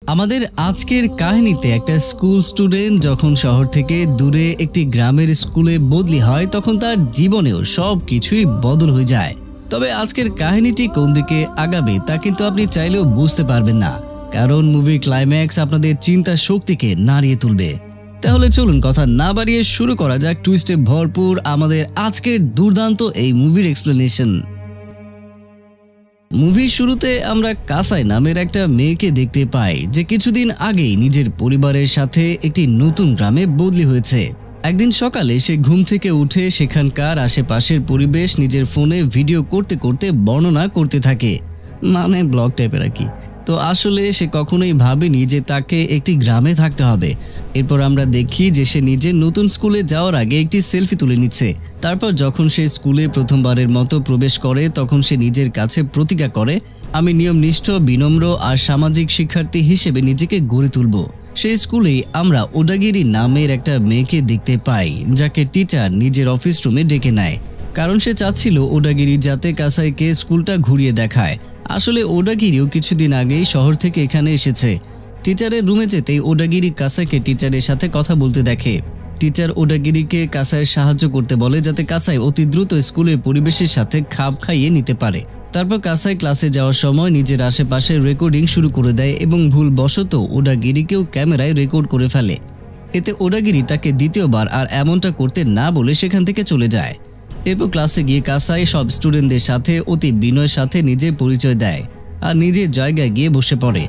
আমাদের আজকের কাহিনীতে একটা স্কুল স্টুডেন্ট যখন শহর থেকে দূরে একটি গ্রামের স্কুলে বদলি হয় তখন তার জীবনেও সবকিছুই বদল হয়ে যায়। তবে আজকের কাহিনীটি কোন দিকে আগাবে তা কিন্তু আপনি চাইলেও বুঝতে পারবেন না, কারণ মুভির ক্লাইম্যাক্স আপনাদের চিন্তা শক্তিকে নাড়িয়ে তুলবে। তাহলে চলুন কথা না বাড়িয়ে শুরু করা যাক টুইস্টে ভরপুর আমাদের আজকের দুর্দান্ত এই মুভির এক্সপ্লেনেশন। মুভির শুরুতে আমরা কাসাই নামের একটা মেয়েকে দেখতে পাই যে কিছুদিন আগেই নিজের পরিবারের সাথে একটি নতুন গ্রামে বদলি হয়েছে। একদিন সকালে সে ঘুম থেকে উঠে সেখানকার আশেপাশের পরিবেশ নিজের ফোনে ভিডিও করতে করতে বর্ণনা করতে থাকে, মানে ব্লগ টাইপের আর কি। তো আসলে সে কখনোই ভাবেনি যে তাকে একটি গ্রামে থাকতে হবে। এরপর আমরা দেখি যে সে নিজের নতুন স্কুলে যাওয়ার আগে একটি সেলফি তুলে নিচ্ছে। তারপর যখন সে স্কুলে প্রথমবারের মতো প্রবেশ করে তখন সে নিজের কাছে প্রতিজ্ঞা করে, আমি নিয়মনিষ্ঠ, বিনম্র আর সামাজিক শিক্ষার্থী হিসেবে নিজেকে গড়ে তুলব। সেই স্কুলেই আমরা ওডাগিরি নামের একটা মেয়েকে দেখতে পাই, যাকে টিচার নিজের অফিস রুমে ডেকে নেয়, কারণ সে চাচ্ছিল ওডাগিরি যাতে কাসাইকে স্কুলটা ঘুরিয়ে দেখায়। আসলে ওডাগিরিও কিছুদিন আগেই শহর থেকে এখানে এসেছে। টিচারের রুমে যেতেই ওডাগিরি কাসাইকে টিচারের সাথে কথা বলতে দেখে। টিচার ওডাগিরিকে কাসাইয়ের সাহায্য করতে বলে যাতে কাসাই অতি দ্রুত স্কুলের পরিবেশের সাথে খাপ খাইয়ে নিতে পারে। তারপর কাসাই ক্লাসে যাওয়ার সময় নিজের আশেপাশে রেকর্ডিং শুরু করে দেয় এবং ভুলবশত ওডাগিরিকেও ক্যামেরায় রেকর্ড করে ফেলে। এতে ওডাগিরি তাকে দ্বিতীয়বার আর এমনটা করতে না বলে সেখান থেকে চলে যায়। এরপর ক্লাসে গিয়ে কাসাই সব স্টুডেন্টদের সাথে অতি বিনয়ের সাথে নিজের পরিচয় দেয় আর নিজের জায়গায় গিয়ে বসে পড়ে।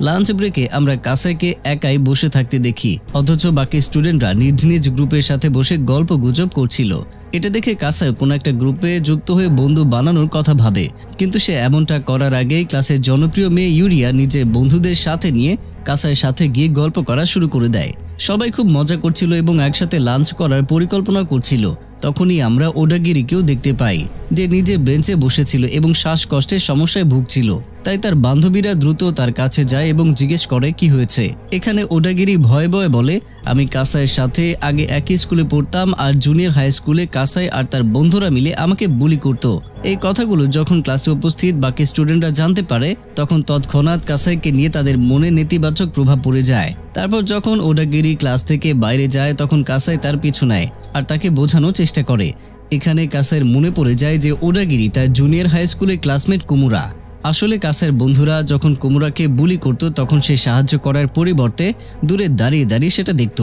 লাঞ্চ ব্রেকে আমরা কাসাইকে একাই বসে থাকতে দেখি, অথচ বাকি স্টুডেন্টরা নিজ নিজ গ্রুপের সাথে বসে গল্প গুজব করছিল। এটা দেখে কাসাই কোনো একটা গ্রুপে যুক্ত হয়ে বন্ধু বানানোর কথা ভাবে, কিন্তু সে এমনটা করার আগেই ক্লাসের জনপ্রিয় মেয়ে ইউরিয়া নিজের বন্ধুদের সাথে নিয়ে কাসাইয়ের সাথে গিয়ে গল্প করা শুরু করে দেয়। সবাই খুব মজা করছিল এবং একসাথে লাঞ্চ করার পরিকল্পনা করছিল। তখনই আমরা ওডাগিরিকেও দেখতে পাই যে নিজে বেঞ্চে বসেছিল এবং শ্বাসকষ্টের সমস্যায় ভুগছিল। তাই তার বান্ধবীরা দ্রুত তার কাছে যায় এবং জিজ্ঞেস করে কি হয়েছে। এখানে ওডাগিরি ভয়ে ভয়ে বলে, আমি কাসাইয়ের সাথে আগে একই স্কুলে পড়তাম আর জুনিয়র হাই স্কুলে কাসাই আর তার বন্ধুরা মিলে আমাকে বুলি করত। এই কথাগুলো যখন ক্লাসে উপস্থিত বাকি স্টুডেন্টরা জানতে পারে তখন তৎক্ষণাৎ কাসাইকে নিয়ে তাদের মনে নেতিবাচক প্রভাব পড়ে যায়। তারপর যখন ওডাগিরি ক্লাস থেকে বাইরে যায় তখন কাসাই তার পিছু নেয় আর তাকে বোঝানোর চেষ্টা করে। এখানে কাসাইয়ের মনে পড়ে যায় যে ওডাগিরি তার জুনিয়র হাই স্কুলের ক্লাসমেট কুমুরা। আসলে কাসাইয়ের বন্ধুরা যখন কুমুরাকে বুলি করত তখন সে সাহায্য করার পরিবর্তে দূরে দাঁড়িয়ে দাঁড়িয়ে সেটা দেখত।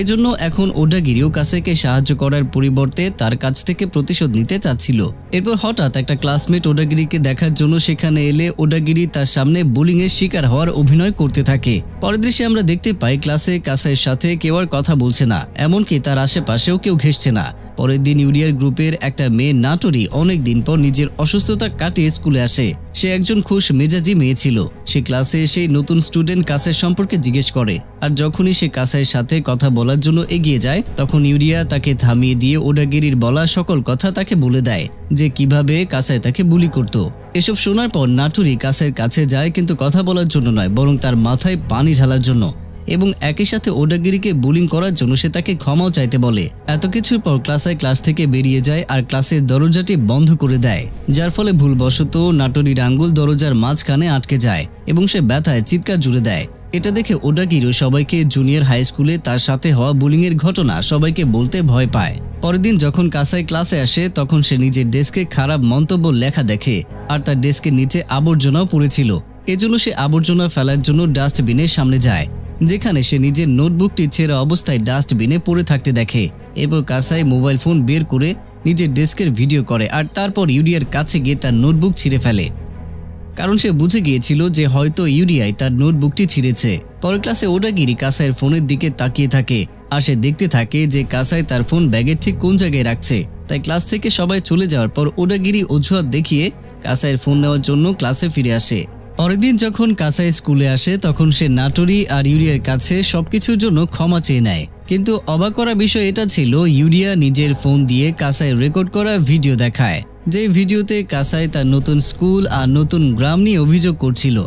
এজন্য এখন ওডাগিরিও কাসাইকে সাহায্য করার পরিবর্তে তার কাছ থেকে প্রতিশোধ নিতে চাচ্ছিল। এরপর হঠাৎ একটা ক্লাসমেট ওডাগিরিকে দেখার জন্য সেখানে এলে ওডাগিরি তার সামনে বুলিং এর শিকার হওয়ার অভিনয় করতে থাকে। পরের দৃশ্যে আমরা দেখতে পাই ক্লাসে কাসাইয়ের সাথে কেউ আর কথা বলছে না, এমনকি তার আশেপাশেও কেউ ঘেঁষছে না। পরের দিন ইউরিয়ার গ্রুপের একটা মেয়ে নাটোরি অনেকদিন পর নিজের অসুস্থতা কাটিয়ে স্কুলে আসে। সে একজন খুশ মেজাজি মেয়ে ছিল। সে ক্লাসে এসে নতুন স্টুডেন্ট কাসাই সম্পর্কে জিজ্ঞেস করে, আর যখনই সে কাসাইয়ের সাথে কথা বলার জন্য এগিয়ে যায় তখন ইউরিয়া তাকে থামিয়ে দিয়ে ওডাগিরির বলা সকল কথা তাকে বলে দেয় যে কিভাবে কাসাই তাকে বুলি করত। এসব শোনার পর নাটোরি কাসাইয়ের কাছে যায়, কিন্তু কথা বলার জন্য নয় বরং তার মাথায় পানি ঢালার জন্য, এবং একই সাথে ওডাগিরিকে বুলিং করার জন্য সে তাকে ক্ষমাও চাইতে বলে। এত কিছুর পর ক্লাস থেকে বেরিয়ে যায় আর ক্লাসের দরজাটি বন্ধ করে দেয়, যার ফলে ভুলবশত নাটোরির আঙ্গুল দরজার মাঝখানে আটকে যায় এবং সে ব্যথায় চিৎকার জুড়ে দেয়। এটা দেখে ওডাগিরিও সবাইকে জুনিয়র হাই স্কুলে তার সাথে হওয়া বুলিং এর ঘটনা সবাইকে বলতে ভয় পায়। পরের দিন যখন কাসাই ক্লাসে আসে তখন সে নিজের ডেস্কে খারাপ মন্তব্য লেখা দেখে আর তার ডেস্কের নিচে আবর্জনাও পড়েছিল। এজন্য সে আবর্জনা ফেলার জন্য ডাস্টবিনের সামনে যায়, যেখানে সে নিজের নোটবুকটি ছেঁড়া অবস্থায় ডাস্টবিনে পড়ে থাকতে দেখে। এরপর কাসাই মোবাইল ফোন বের করে নিজের ডেস্কের ভিডিও করে আর তারপর ইউরিয়ার কাছে গিয়ে তার নোটবুক ছিঁড়ে ফেলে, কারণ সে বুঝে গিয়েছিল যে হয়তো ইউরিয়াই তার নোটবুকটি ছিঁড়েছে। পরের ক্লাসে ওডাগিরি কাসাইয়ের ফোনের দিকে তাকিয়ে থাকে আর সে দেখতে থাকে যে কাসাই তার ফোন ব্যাগের ঠিক কোন জায়গায় রাখছে। তাই ক্লাস থেকে সবাই চলে যাওয়ার পর ওডাগিরি অজুহাত দেখিয়ে কাসাইয়ের ফোন নেওয়ার জন্য ক্লাসে ফিরে আসে। পরের দিন যখন কাসাই স্কুলে আসে তখন সে নাটোরি আর ইউরিয়ার কাছে সবকিছুর জন্য ক্ষমা চেয়ে নেয়, কিন্তু অবাক করা বিষয় এটা ছিল ইউরিয়া নিজের ফোন দিয়ে কাসাই রেকর্ড করা ভিডিও দেখায়, যে ভিডিওতে কাসাই তার নতুন স্কুল আর নতুন গ্রাম নিয়ে অভিযোগ করছিল।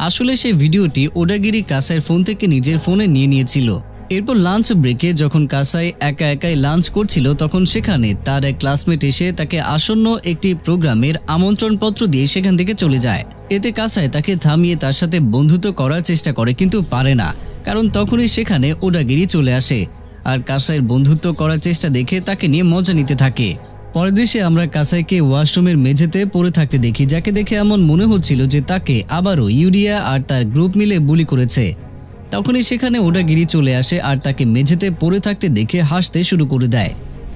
আসলে সেই ভিডিওটি ওডাগিরি কাসাইয়ের ফোন থেকে নিজের ফোনে নিয়ে নিয়েছিল। এরপর লাঞ্চ ব্রেকে যখন কাসাই একা একাই লাঞ্চ করছিল তখন সেখানে তার এক ক্লাসমেট এসে তাকে আসন্ন একটি প্রোগ্রামের আমন্ত্রণপত্র দিয়ে সেখান থেকে চলে যায়। এতে কাসাই তাকে থামিয়ে তার সাথে বন্ধুত্ব করার চেষ্টা করে কিন্তু পারে না, কারণ তখনই সেখানে ওডাগিরি চলে আসে আর কাসাইয়ের বন্ধুত্ব করার চেষ্টা দেখে তাকে নিয়ে মজা নিতে থাকে। পরের দৃশ্যে আমরা কাসাইকে ওয়াশরুমের মেঝেতে পড়ে থাকতে দেখি, যাকে দেখে এমন মনে হচ্ছিল যে তাকে আবারও ইউরিয়া আর তার গ্রুপ মিলে বুলি করেছে। তখনই সেখানে ওডাগিরি চলে আসে আর তাকে মেঝেতে পড়ে থাকতে দেখে হাসতে শুরু করে দেয়।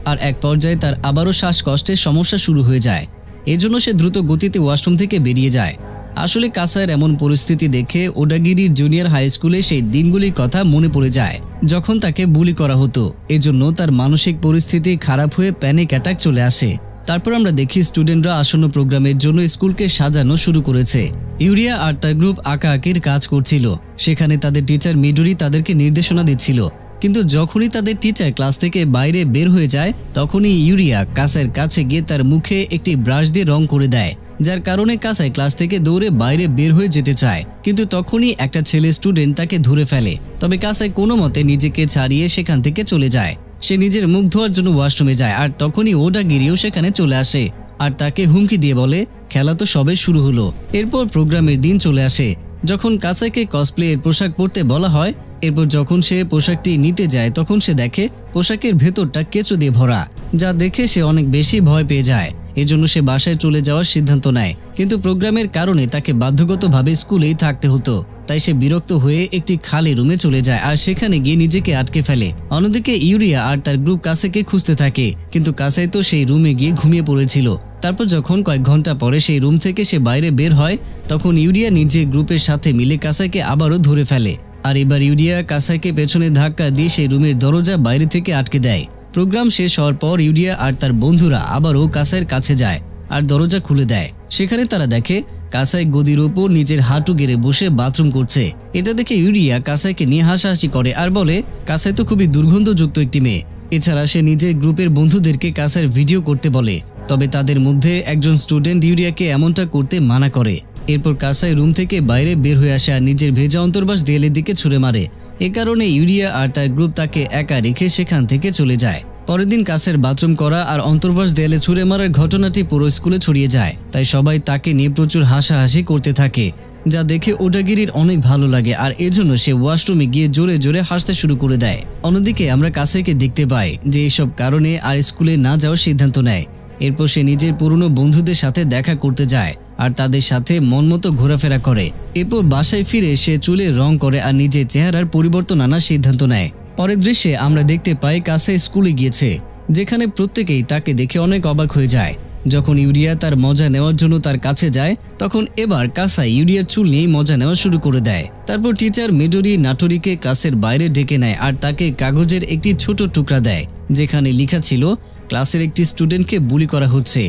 আর এক পর্যায়ে তার আবারও শ্বাসকষ্টের সমস্যা শুরু হয়ে যায়। এজন্য সে দ্রুত গতিতে ওয়াশরুম থেকে বেরিয়ে যায়। আসলে কাসাইয়ের এমন পরিস্থিতি দেখে ওডাগিরির জুনিয়র হাই স্কুলে সেই দিনগুলির কথা মনে পড়ে যায় যখন তাকে বুলি করা হতো। এজন্য তার মানসিক পরিস্থিতি খারাপ হয়ে প্যানিক অ্যাটাক চলে আসে। তারপর আমরা দেখি স্টুডেন্টরা আসন্ন প্রোগ্রামের জন্য স্কুলকে সাজানো শুরু করেছে। ইউরিয়া আর তার গ্রুপ আঁকাআঁকির কাজ করছিল। সেখানে তাদের টিচার মিডোরি তাদেরকে নির্দেশনা দিচ্ছিল, কিন্তু যখনই তাদের টিচার ক্লাস থেকে বাইরে বের হয়ে যায় তখনই ইউরিয়া কাসাইয়ের কাছে গিয়ে তার মুখে একটি ব্রাশ দিয়ে রং করে দেয়, যার কারণে কাসাই ক্লাস থেকে দৌড়ে বাইরে বের হয়ে যেতে চায়। কিন্তু তখনই একটা ছেলে স্টুডেন্ট তাকে ধরে ফেলে। তবে কাসাই কোনো মতে নিজেকে ছাড়িয়ে সেখান থেকে চলে যায়। সে নিজের মুখ ধোয়ার জন্য ওয়াশরুমে যায় আর তখনই ওডাগিরিও সেখানে চলে আসে আর তাকে হুমকি দিয়ে বলে, খেলা তো সবে শুরু হলো। এরপর প্রোগ্রামের দিন চলে আসে যখন কাসাইকে কসপ্লে এর পোশাক পরতে বলা হয়। এরপর যখন সে পোশাকটি নিতে যায় তখন সে দেখে পোশাকের ভেতরটা কেঁচো দিয়ে ভরা, যা দেখে সে অনেক বেশি ভয় পেয়ে যায়। এজন্য সে বাসায় চলে যাওয়ার সিদ্ধান্ত নেয়, কিন্তু প্রোগ্রামের কারণে তাকে বাধ্যগতভাবে স্কুলেই থাকতে হতো। তাই সে বিরক্ত হয়ে একটি খালি রুমে চলে যায় আর সেখানে গিয়ে নিজেকে আটকে ফেলে। অন্যদিকে ইউরিয়া আর তার গ্রুপ কাসাইকে খুঁজতে থাকে, কিন্তু কাসাই তো সেই রুমে গিয়ে ঘুমিয়ে পড়েছিল। তারপর যখন কয়েক ঘন্টা পরে সেই রুম থেকে সে বাইরে বের হয় তখন ইউরিয়া নিজের গ্রুপের সাথে মিলে কাসাইকে আবারও ধরে ফেলে। আর এবার ইউরিয়া কাসাইকে পেছনে ধাক্কা দিয়ে সেই রুমের দরজা বাইরে থেকে আটকে দেয়। প্রোগ্রাম শেষ হওয়ার পর ইউরিয়া আর তার বন্ধুরা আবারও কাসাইয়ের কাছে যায় আর দরজা খুলে দেয়। সেখানে তারা দেখে কাসাই গদির উপর নিজের হাঁটু গেড়ে বসে বাথরুম করছে। এটা দেখে ইউরিয়া কাসাইকে নিয়ে হাসাহাসি করে আর বলে, কাসাই তো খুবই দুর্গন্ধযুক্ত একটি মেয়ে। এছাড়া সে নিজের গ্রুপের বন্ধুদেরকে কাসাইয়ের ভিডিও করতে বলে, তবে তাদের মধ্যে একজন স্টুডেন্ট ইউরিয়াকে এমনটা করতে মানা করে। এরপর কাসাই রুম থেকে বাইরে বের হয়ে আসে আর নিজের ভেজা অন্তর্বাস দেয়ালের দিকে ছুঁড়ে মারে। এ কারণে ইউরিয়া আর তার গ্রুপ তাকে একা রেখে সেখান থেকে চলে যায়। পরের দিন কাসের বাথরুম করা আর অন্তর্বাস দেয়ালে ছুঁড়ে মারার ঘটনাটি পুরো স্কুলে ছড়িয়ে যায়। তাই সবাই তাকে নিয়ে প্রচুর হাসাহাসি করতে থাকে, যা দেখে ওডাগিরির অনেক ভালো লাগে আর এজন্য সে ওয়াশরুমে গিয়ে জোরে জোরে হাসতে শুরু করে দেয়। অন্যদিকে আমরা কাসাইকে দেখতে পাই যে এসব কারণে আর স্কুলে না যাওয়ার সিদ্ধান্ত নেয়। এরপর সে নিজের পুরনো বন্ধুদের সাথে দেখা করতে যায় আর তাদের সাথে মনমতো ঘোরাফেরা করে। এরপর বাসায় ফিরে সে চুলে রং করে আর নিজের চেহারার পরিবর্তন আনার সিদ্ধান্ত নেয়। পরের দৃশ্যে আমরা দেখতে পাই কাসাই স্কুলে গিয়েছে, যেখানে প্রত্যেকেই তাকে দেখে অনেক অবাক হয়ে যায়। যখন ইউরিয়া তার মজা নেওয়ার জন্য তার কাছে যায় তখন এবার কাসাই ইউরিয়ার চুল নিয়ে মজা নেওয়া শুরু করে দেয়। তারপর টিচার মিডোরি নাটোরিকে ক্লাসের বাইরে ডেকে নেয় আর তাকে কাগজের একটি ছোট টুকরা দেয়, যেখানে লেখা ছিল ক্লাসের একটি স্টুডেন্টকে বুলি করা হচ্ছে।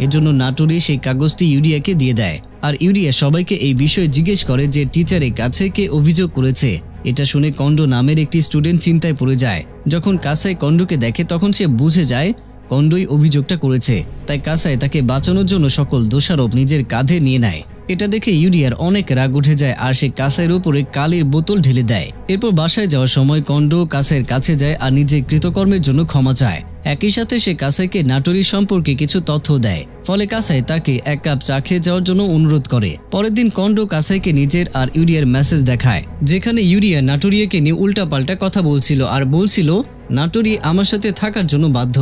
এজন্য নাটোরি সেই কাগজটি ইউরিয়াকে দিয়ে দেয় আর ইউরিয়া সবাইকে এই বিষয়ে জিজ্ঞেস করে যে টিচারের কাছে কে অভিযোগ করেছে। এটা শুনে কন্ডো নামের একটি স্টুডেন্ট চিন্তায় পড়ে যায়। যখন কাসাই কন্ডোকে দেখে তখন সে বুঝে যায় কন্ডোই অভিযোগটা করেছে। তাই কাসাই তাকে বাঁচানোর জন্য সকল দোষারোপ নিজের কাঁধে নিয়ে নেয়। এটা দেখে ইউরিয়ার অনেক রাগ উঠে যায় আর সে কাসাইয়ের উপরে কালির বোতল ঢেলে দেয়। এরপর বাসায় যাওয়ার সময় কন্ডো কাসাইয়ের কাছে যায় আর নিজের কৃতকর্মের জন্য ক্ষমা চায়। একই সাথে সে কাসাইকে নাটোরি সম্পর্কে কিছু তথ্য দেয়, ফলে কাসাই তাকে এক কাপ চা খেয়ে যাওয়ার জন্য অনুরোধ করে। পরের দিন কন্ডো কাসাইকে নিজের আর ইউরিয়ার মেসেজ দেখায়, যেখানে ইউরিয়া নাটোরিয়াকে নিয়ে উল্টাপাল্টা কথা বলছিল আর বলছিল নাটোরি আমার সাথে থাকার জন্য বাধ্য।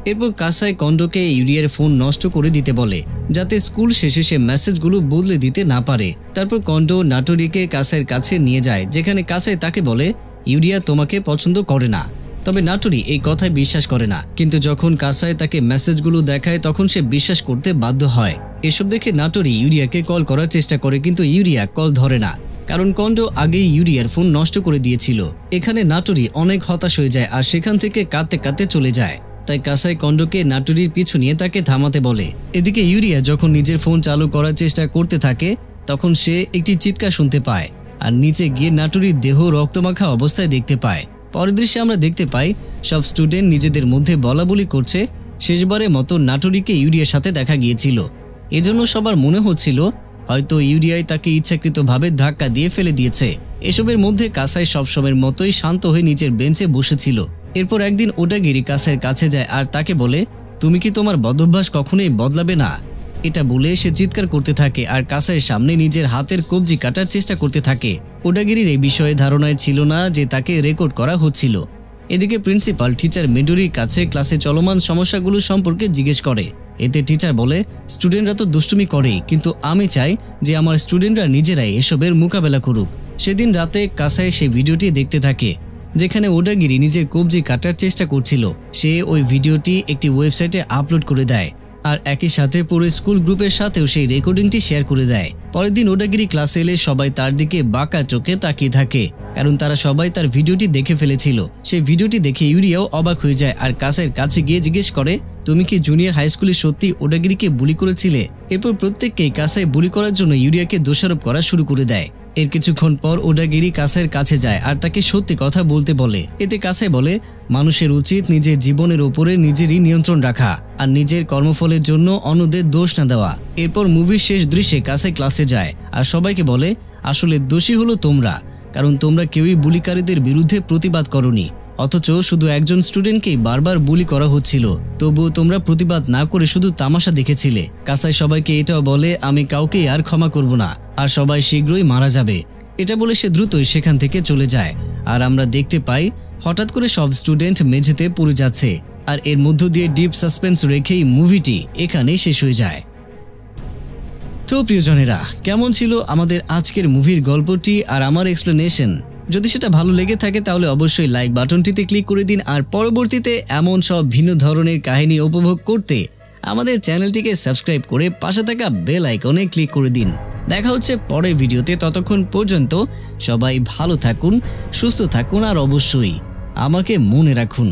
এরপর কাসাই কন্ডোকে ইউরিয়ার ফোন নষ্ট করে দিতে বলে, যাতে স্কুল শেষে সে মেসেজগুলো বদলে দিতে না পারে। তারপর কন্ডো নাটোরিকে কাসাইয়ের কাছে নিয়ে যায়, যেখানে কাসাই তাকে বলে ইউরিয়া তোমাকে পছন্দ করে না। তবে নাটোরি এই কথায় বিশ্বাস করে না, কিন্তু যখন কাসাই তাকে মেসেজগুলো দেখায় তখন সে বিশ্বাস করতে বাধ্য হয়। এসব দেখে নাটোরি ইউরিয়াকে কল করার চেষ্টা করে, কিন্তু ইউরিয়া কল ধরে না, কারণ কন্ডো আগেই ইউরিয়ার ফোন নষ্ট করে দিয়েছিল। এখানে নাটোরি অনেক হতাশ হয়ে যায় আর সেখান থেকে কাঁদতে কাঁদতে চলে যায়। তাই কাসাই কন্ডোকে নাটোরির পিছু নিয়ে তাকে থামাতে বলে। এদিকে ইউরিয়া যখন নিজের ফোন চালু করার চেষ্টা করতে থাকে তখন সে একটি চিৎকার শুনতে পায় আর নিচে গিয়ে নাটোরির দেহ রক্তমাখা অবস্থায় দেখতে পায়। পরের দৃশ্যে আমরা দেখতে পাই সব স্টুডেন্ট নিজেদের মধ্যে বলাবলি করছে শেষবারের মতো নাটোরিকে ইউরিয়ার সাথে দেখা গিয়েছিল। এজন্য সবার মনে হচ্ছিল হয়তো ইউরিয়াই তাকে ইচ্ছাকৃতভাবে ধাক্কা দিয়ে ফেলে দিয়েছে। এসবের মধ্যে কাসাই সবসময়ের মতোই শান্ত হয়ে নিজের বেঞ্চে বসেছিল। এরপর একদিন ওডাগিরি কাসাইয়ের কাছে যায় আর তাকে বলে, তুমি কি তোমার বদভ্যাস কখনোই বদলাবে না? এটা বলে সে চিৎকার করতে থাকে আর কাসাইয়ের সামনে নিজের হাতের কবজি কাটার চেষ্টা করতে থাকে। ওডাগিরির এই বিষয়ে ধারণায় ছিল না যে তাকে রেকর্ড করা হচ্ছিল। এদিকে প্রিন্সিপাল টিচার মিডোরির কাছে ক্লাসে চলমান সমস্যাগুলো সম্পর্কে জিজ্ঞেস করে। এতে টিচার বলে, স্টুডেন্টরা তো দুষ্টুমি করে, কিন্তু আমি চাই যে আমার স্টুডেন্টরা নিজেরাই এসবের মোকাবেলা করুক। সেদিন রাতে কাসাই সেই ভিডিওটি দেখতে থাকে যেখানে ওডাগিরি নিজের কবজি কাটার চেষ্টা করছিল। সে ওই ভিডিওটি একটি ওয়েবসাইটে আপলোড করে দেয় আর একই সাথে পুরো স্কুল গ্রুপের সাথেও সেই রেকর্ডিংটি শেয়ার করে দেয়। পরের দিন ওডাগিরি ক্লাসে এলে সবাই তার দিকে বাঁকা চোখে তাকিয়ে থাকে, কারণ তারা সবাই তার ভিডিওটি দেখে ফেলেছিল। সেই ভিডিওটি দেখে ইউরিয়াও অবাক হয়ে যায় আর কাসাইয়ের কাছে গিয়ে জিজ্ঞেস করে, তুমি কি জুনিয়র হাই স্কুলে সত্যি ওডাগিরিকে বুলি করেছিলে? এরপর প্রত্যেককেই কাসাই বুলি করার জন্য ইউরিয়াকে দোষারোপ করা শুরু করে দেয়। এর কিছুক্ষণ পর ওডাগিরি কাসাইয়ের কাছে যায় আর তাকে সত্যি কথা বলতে বলে। এতে কাসাই বলে, মানুষের উচিত নিজের জীবনের উপরে নিজেরই নিয়ন্ত্রণ রাখা আর নিজের কর্মফলের জন্য অন্যদের দোষ না দেওয়া। এরপর মুভির শেষ দৃশ্যে কাসাই ক্লাসে যায় আর সবাইকে বলে, আসলে দোষী হলো তোমরা, কারণ তোমরা কেউই বুলিকারীদের বিরুদ্ধে প্রতিবাদ করনি, অথচ শুধু একজন স্টুডেন্টকেই বারবার বুলি করা হচ্ছিল। তবুও তোমরা প্রতিবাদ না করে শুধু তামাশা দেখেছিলে। কাসাই সবাইকে এটাও বলে, আমি কাউকে আর ক্ষমা করব না আর সবাই শীঘ্রই মারা যাবে। এটা বলে সে দ্রুতই সেখান থেকে চলে যায় আর আমরা দেখতে পাই হঠাৎ করে সব স্টুডেন্ট মেঝেতে পড়ে যাচ্ছে আর এর মধ্য দিয়ে ডিপ সাসপেন্স রেখেই মুভিটি এখানেই শেষ হয়ে যায়। তো প্রিয়জনেরা, কেমন ছিল আমাদের আজকের মুভির গল্পটি আর আমার এক্সপ্লেনেশন? যদি সেটা ভালো লেগে থাকে তাহলে অবশ্যই লাইক বাটনটিতে ক্লিক করে দিন আর পরবর্তীতে এমন সব ভিন্ন ধরনের কাহিনী উপভোগ করতে আমাদের চ্যানেলটিকে সাবস্ক্রাইব করে পাশে থাকা বেল আইকনে ক্লিক করে দিন। দেখা হচ্ছে পরের ভিডিওতে। ততক্ষণ পর্যন্ত সবাই ভালো থাকুন, সুস্থ থাকুন আর অবশ্যই আমাকে মনে রাখুন।